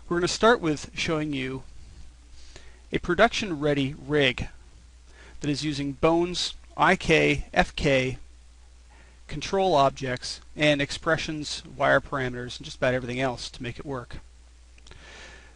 We're going to start with showing you a production-ready rig that is using bones, IK, FK, control objects, and expressions, wire parameters, and just about everything else to make it work.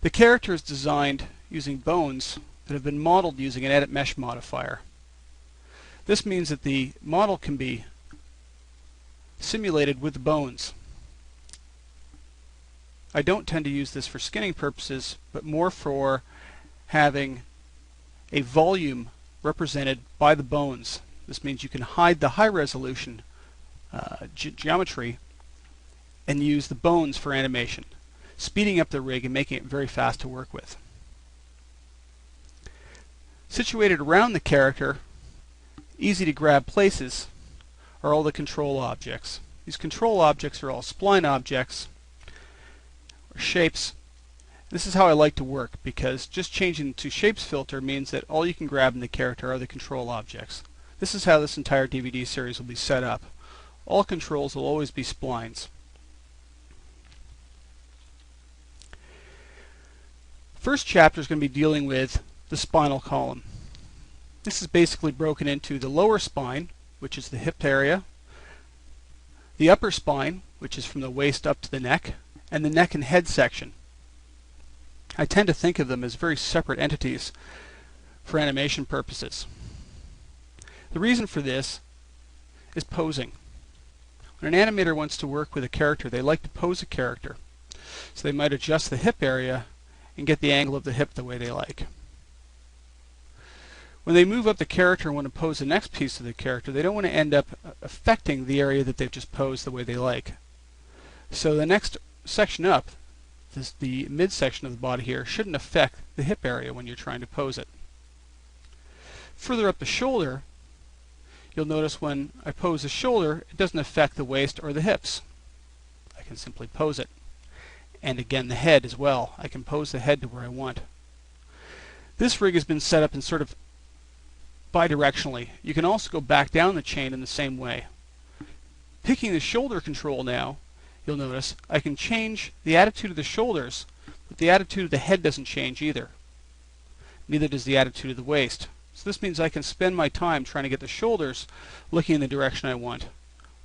The character is designed using bones that have been modeled using an edit mesh modifier. This means that the model can be simulated with the bones. I don't tend to use this for skinning purposes, but more for having a volume represented by the bones. This means you can hide the high resolution geometry and use the bones for animation, speeding up the rig and making it very fast to work with. Situated around the character, easy to grab places, are all the control objects. These control objects are all spline objects or shapes. This is how I like to work, because just changing to shapes filter means that all you can grab in the character are the control objects. This is how this entire DVD series will be set up. All controls will always be splines. First chapter is going to be dealing with the spinal column. This is basically broken into the lower spine, which is the hip area, the upper spine, which is from the waist up to the neck, and the neck and head section. I tend to think of them as very separate entities for animation purposes. The reason for this is posing. When an animator wants to work with a character, they like to pose a character. So they might adjust the hip area and get the angle of the hip the way they like. When they move up the character and want to pose the next piece of the character, they don't want to end up affecting the area that they've just posed the way they like. So the next section up, the midsection of the body here, shouldn't affect the hip area when you're trying to pose it. Further up the shoulder, you'll notice when I pose the shoulder, it doesn't affect the waist or the hips. I can simply pose it. And again, the head as well. I can pose the head to where I want. This rig has been set up in sort of bidirectionally. You can also go back down the chain in the same way. Picking the shoulder control now, you'll notice I can change the attitude of the shoulders, but the attitude of the head doesn't change either. Neither does the attitude of the waist. So this means I can spend my time trying to get the shoulders looking in the direction I want,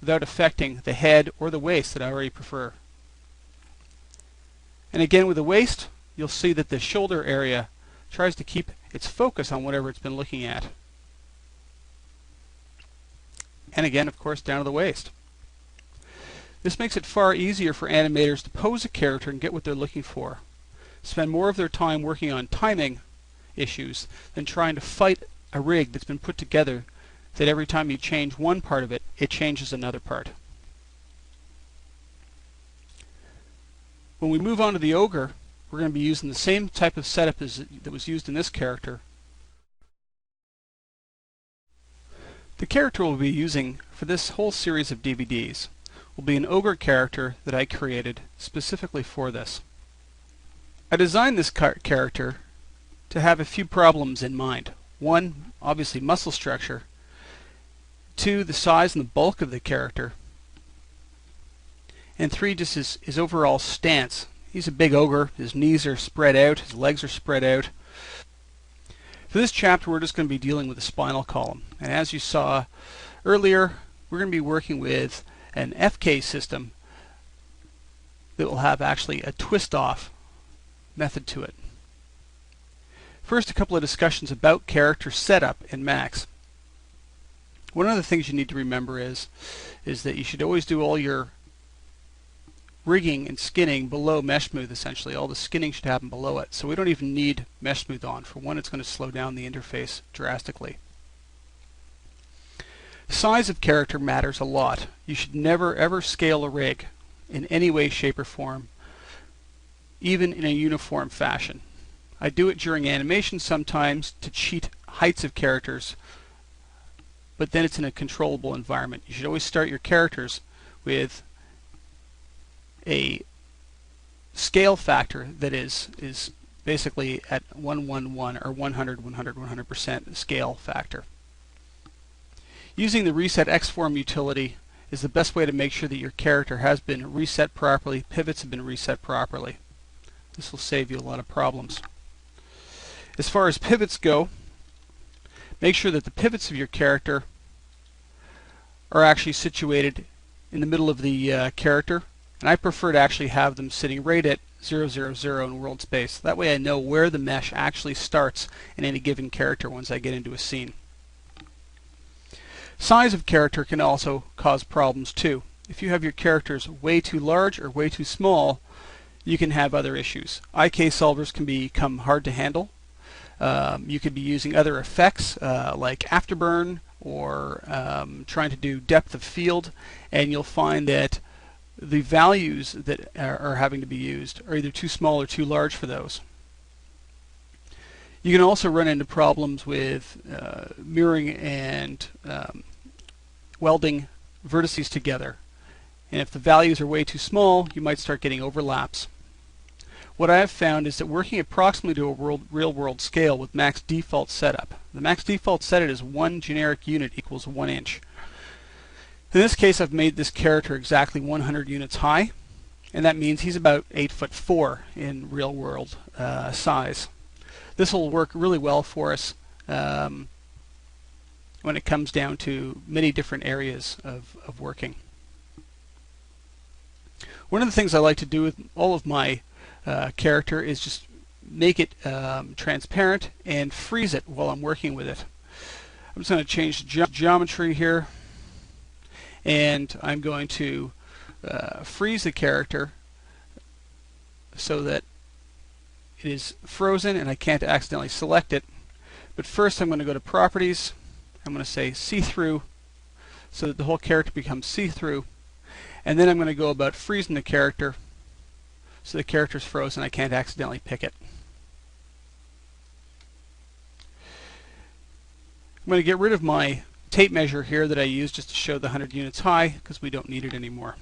without affecting the head or the waist that I already prefer. And again, with the waist, you'll see that the shoulder area tries to keep its focus on whatever it's been looking at. And again, of course, down to the waist. This makes it far easier for animators to pose a character and get what they're looking for. Spend more of their time working on timing issues than trying to fight a rig that's been put together that every time you change one part of it, it changes another part. When we move on to the ogre, we're going to be using the same type of setup that was used in this character. The character we'll be using for this whole series of DVDs will be an ogre character that I created specifically for this. I designed this character to have a few problems in mind. One, obviously muscle structure. Two, the size and the bulk of the character. And three, just his overall stance. He's a big ogre. His knees are spread out. His legs are spread out. For this chapter, we're just going to be dealing with the spinal column. And as you saw earlier, we're going to be working with an FK system that will have actually a twist-off method to it. First, a couple of discussions about character setup in Max. One of the things you need to remember is that you should always do all your rigging and skinning below mesh smooth. Essentially, all the skinning should happen below it. So we don't even need mesh smooth on. For one, it's going to slow down the interface drastically. Size of character matters a lot. You should never ever scale a rig in any way, shape, or form, even in a uniform fashion. I do it during animation sometimes to cheat heights of characters, but then it's in a controllable environment. You should always start your characters with a scale factor that is basically at 111 or 100% scale factor. Using the reset Xform utility is the best way to make sure that your character has been reset properly, pivots have been reset properly. This will save you a lot of problems. As far as pivots go, make sure that the pivots of your character are actually situated in the middle of the character, and I prefer to actually have them sitting right at 0, 0, 0 in world space. That way I know where the mesh actually starts in any given character once I get into a scene. Size of character can also cause problems too. If you have your characters way too large or way too small, you can have other issues. IK solvers can become hard to handle. You could be using other effects like afterburn or trying to do depth of field, and you'll find that the values that are having to be used are either too small or too large for those. You can also run into problems with mirroring and welding vertices together. And if the values are way too small, you might start getting overlaps. What I have found is that working approximately to a real-world scale with max default setup. The max default setup is 1 generic unit equals 1 inch. In this case, I've made this character exactly 100 units high, and that means he's about 8'4" in real-world size. This will work really well for us when it comes down to many different areas of working. One of the things I like to do with all of my character is just make it transparent and freeze it while I'm working with it. I'm just going to change the geometry here, and I'm going to freeze the character so that it is frozen and I can't accidentally select it. But first I'm going to go to Properties. I'm going to say See-Through so that the whole character becomes see-through, and then I'm going to go about freezing the character so the character is frozen. I can't accidentally pick it. I'm going to get rid of my tape measure here that I used just to show the 100 units high because we don't need it anymore.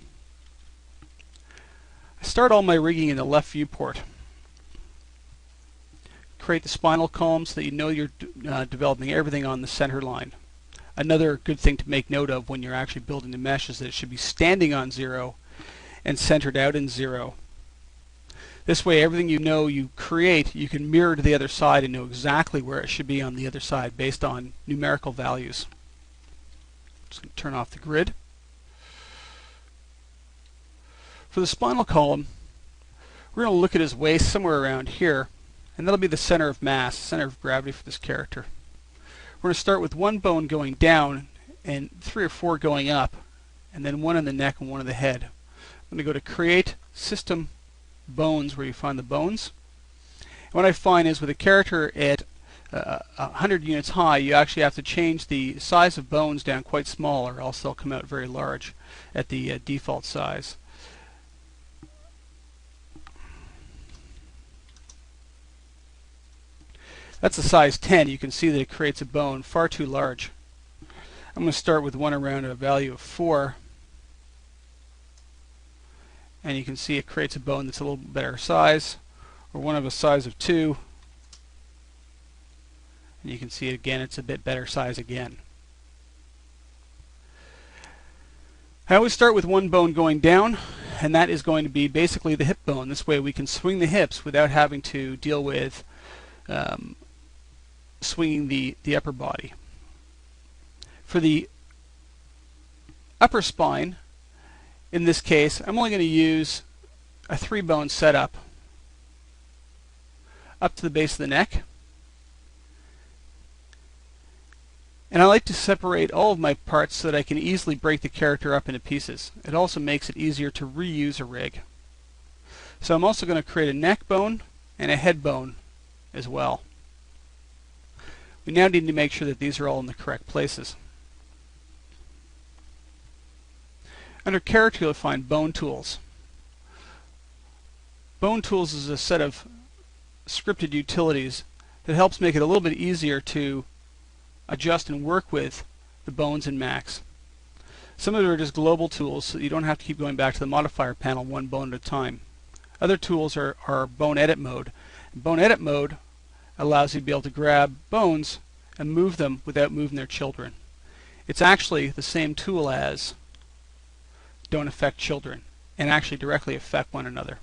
I start all my rigging in the left viewport. Create the spinal column so that you know you're developing everything on the center line. Another good thing to make note of when you're actually building the mesh is that it should be standing on 0 and centered out in 0. This way everything you know you create, you can mirror to the other side and know exactly where it should be on the other side based on numerical values. Just going to turn off the grid. For the spinal column, we're going to look at his waist somewhere around here, and that'll be the center of mass, center of gravity for this character. We're going to start with 1 bone going down and 3 or 4 going up, and then 1 in the neck and 1 in the head. I'm going to go to Create System Bones, where you find the bones. And what I find is with a character at 100 units high, you actually have to change the size of bones down quite small, or else they'll come out very large at the default size. That's a size 10. You can see that it creates a bone far too large. I'm going to start with one around a value of 4. And you can see it creates a bone that's a little better size, or one of a size of 2. And you can see again it's a bit better size again. I always start with 1 bone going down, and that is going to be basically the hip bone. This way we can swing the hips without having to deal with swinging the upper body. For the upper spine, in this case, I'm only going to use a 3-bone setup up to the base of the neck. And I like to separate all of my parts so that I can easily break the character up into pieces. It also makes it easier to reuse a rig. So I'm also going to create a neck bone and a head bone as well. We now need to make sure that these are all in the correct places. Under Character, you'll find Bone Tools. Bone Tools is a set of scripted utilities that helps make it a little bit easier to adjust and work with the bones in Max. Some of them are just global tools, so you don't have to keep going back to the modifier panel 1 bone at a time. Other tools are Bone Edit Mode. Bone Edit Mode allows you to be able to grab bones and move them without moving their children. It's actually the same tool as Don't Affect Children, and actually directly affect one another.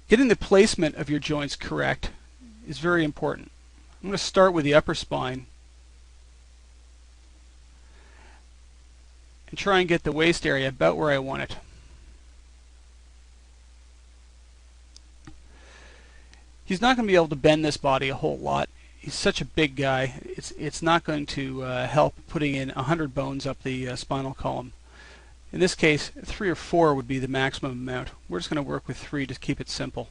Getting the placement of your joints correct is very important. I'm going to start with the upper spine and try and get the waist area about where I want it. He's not going to be able to bend this body a whole lot. He's such a big guy, it's not going to help putting in 100 bones up the spinal column. In this case, 3 or 4 would be the maximum amount. We're just going to work with 3 to keep it simple.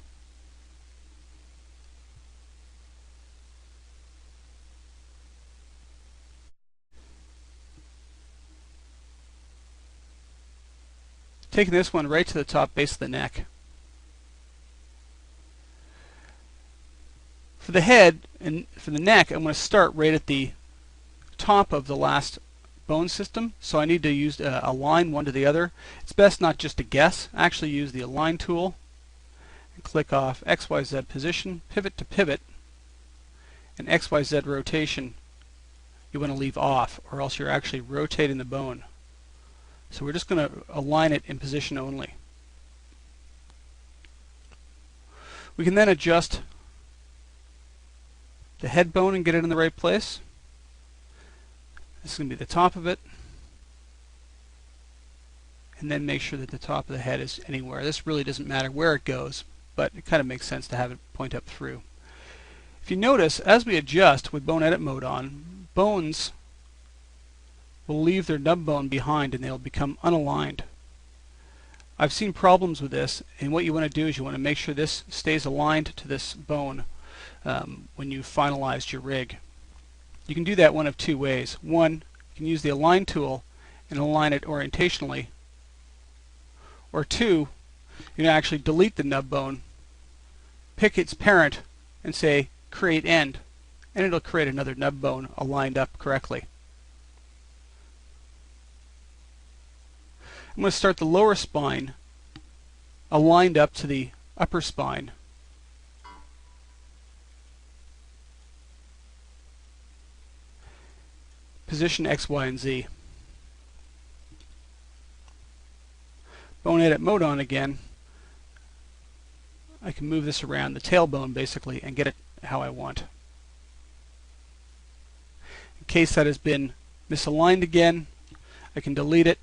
Taking this one right to the top base of the neck. For the head and for the neck, I'm going to start right at the top of the last bone system, so I need to use align one to the other. It's best not just to guess. Actually use the align tool and click off XYZ position, pivot to pivot, and XYZ rotation you want to leave off, or else you're actually rotating the bone. So we're just going to align it in position only. We can then adjust the head bone and get it in the right place. This is going to be the top of it. And then make sure that the top of the head is anywhere. This really doesn't matter where it goes, but it kind of makes sense to have it point up through. If you notice, as we adjust with bone edit mode on, bones will leave their nub bone behind and they'll become unaligned. I've seen problems with this, and what you want to do is you want to make sure this stays aligned to this bone when you finalized your rig. You can do that one of 2 ways. One, you can use the align tool and align it orientationally. Or 2, you can actually delete the nub bone, pick its parent, and say create end, and it'll create another nub bone aligned up correctly. I'm going to start the lower spine aligned up to the upper spine. Position X, Y, and Z. Bone edit mode on again. I can move this around the tailbone basically and get it how I want. In case that has been misaligned again, I can delete it,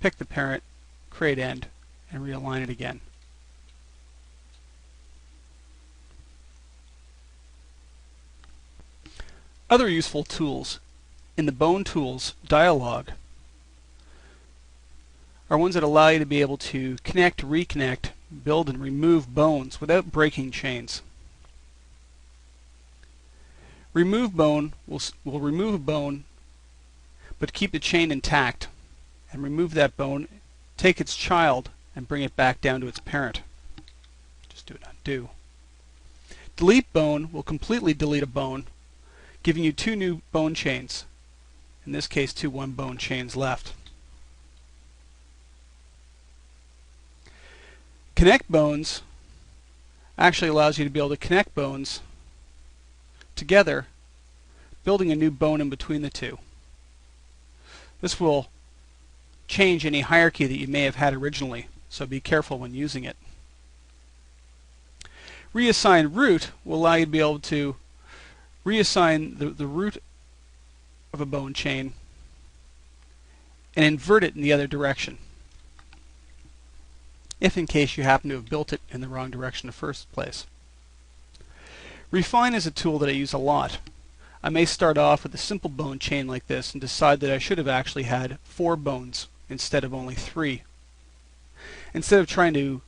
pick the parent, create end, and realign it again. Other useful tools in the Bone Tools dialog are ones that allow you to be able to connect, reconnect, build, and remove bones without breaking chains. Remove bone will remove a bone but keep the chain intact, and remove that bone, take its child, and bring it back down to its parent. Just do an undo. Delete bone will completely delete a bone, giving you 2 new bone chains. In this case, 2 one-bone chains left. Connect bones actually allows you to be able to connect bones together, building a new bone in between the 2. This will change any hierarchy that you may have had originally, so be careful when using it. Reassign root will allow you to be able to reassign the root of a bone chain and invert it in the other direction, if in case you happen to have built it in the wrong direction in the first place. Refine is a tool that I use a lot. I may start off with a simple bone chain like this and decide that I should have actually had 4 bones instead of only 3. Instead of trying to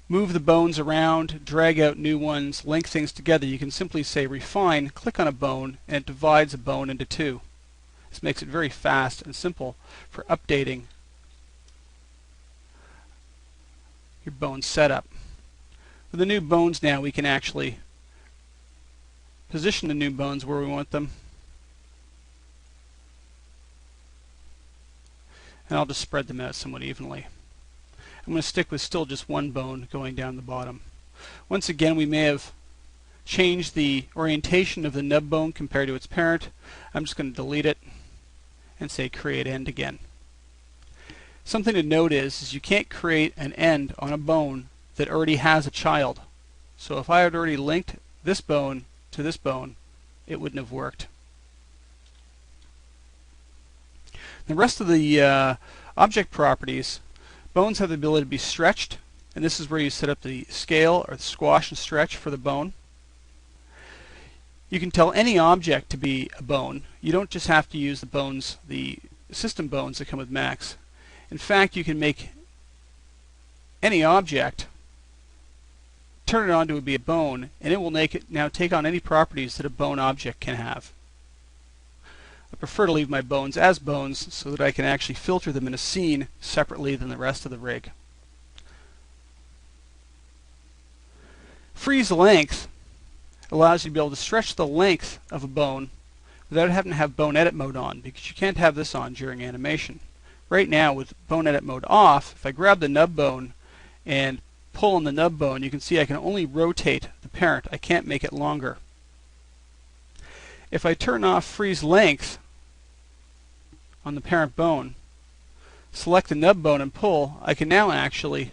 move the bones around, drag out new ones, link things together, you can simply say refine, click on a bone, and it divides a bone into 2. This makes it very fast and simple for updating your bone setup. With the new bones now, we can actually position the new bones where we want them. And I'll just spread them out somewhat evenly. I'm going to stick with still just 1 bone going down the bottom. Once again, we may have changed the orientation of the nub bone compared to its parent. I'm just going to delete it and say create end again. Something to note is you can't create an end on a bone that already has a child. So if I had already linked this bone to this bone, it wouldn't have worked. The rest of the object properties, bones have the ability to be stretched, and this is where you set up the scale or the squash and stretch for the bone. You can tell any object to be a bone. You don't just have to use the bones, the system bones that come with Max. In fact, you can make any object, turn it on to be a bone, and it will make it now take on any properties that a bone object can have. I prefer to leave my bones as bones so that I can actually filter them in a scene separately than the rest of the rig. Freeze length allows you to be able to stretch the length of a bone without having to have bone edit mode on, because you can't have this on during animation. Right now, with bone edit mode off, if I grab the nub bone and pull on the nub bone, you can see I can only rotate the parent. I can't make it longer. If I turn off freeze length on the parent bone, select the nub bone and pull, I can now actually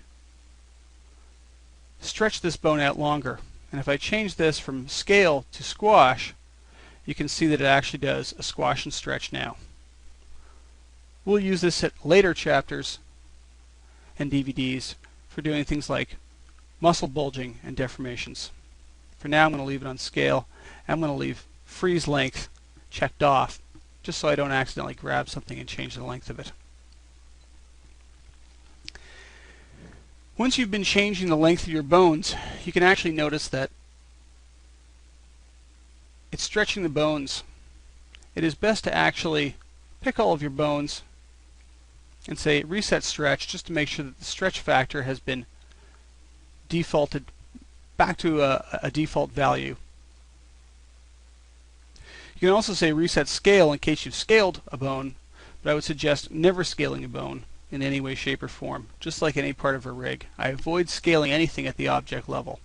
stretch this bone out longer. And if I change this from scale to squash, you can see that it actually does a squash and stretch now. We'll use this at later chapters and DVDs for doing things like muscle bulging and deformations. For now, I'm going to leave it on scale. I'm going to leave freeze length checked off, just so I don't accidentally grab something and change the length of it. Once you've been changing the length of your bones, you can actually notice that it's stretching the bones. It is best to actually pick all of your bones and say reset stretch, just to make sure that the stretch factor has been defaulted back to a default value. You can also say reset scale in case you've scaled a bone, but I would suggest never scaling a bone in any way, shape, or form, just like any part of a rig. I avoid scaling anything at the object level.